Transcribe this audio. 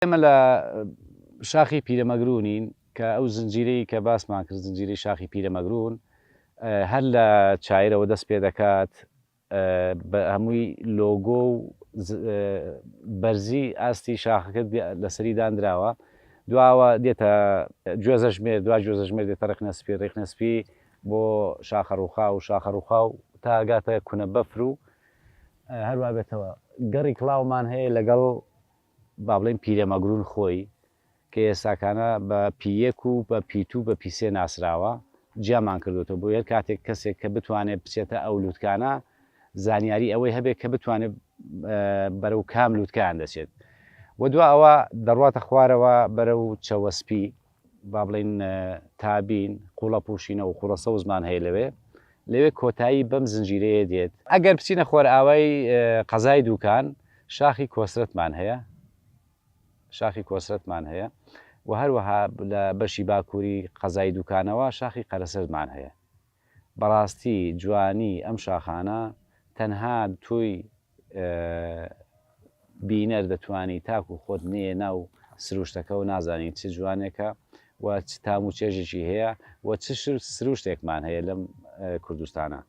ئێمە لە شاخی پیرەمەگرونین کە ئەو زنجیرەی کە باسمان کرد زنجیرەی شاخی پیرەمەگرون هەر لە چایرەوە دەست پێ دەکات بە هەمووی لۆگۆ و بەرزی ئاستی شاخەکەت لەسەری دانراوە دواوە دێتە گوێزەژمێر دوا گوێزەژمێر دێتە ڕێکنەسپی ڕێکنەسپی بۆ شاخەڕووخا و شاخەڕووخا و تا گاتە کونە بەفر و هەروە بێتەوە گەڕی کڵاومان هەیە لەگەڵ با بڵێن پیرەمەگرون خۆی کە ئێستاکانە بە P1 و بە P2 بە P3 ناسراوە جیامان کردوێتەوە بۆ هەر کاتێک کەسێک کە بتوانێت بچێتە ئەو لووتکانە زانیاری ئەوەی هەبێت کە بتوانێت بەرەو کام لووتکان دەچێت و دو ئەوە دەڕواتە خوارەوە بەرەو چەوەسپی با بڵێن تابین قوڵە پوشینە و قوڵە سەوزمان هەیە لەوێ کۆتایی بەم زنجیرەیە دێت ئەگەر بچینە خۆرئاوای قەزای دووکان شاخی کۆسرەتمان هەیە شاخی کۆسرەتمان هەیە و هەروەها لە بەشی باکووری قەزای دوکانەوە شاخی قەرەسەرمان هەیە بەڕاستی جوانی ئەم شاخانە تەنها توی بینەر دەتوانی تاکو خۆت نێ ناو سروشتەکە و نازانی چ جوانێکە و چ تام و چێژێکی هەیە و چ سروشتێکمان هەیە لەم کوردستانە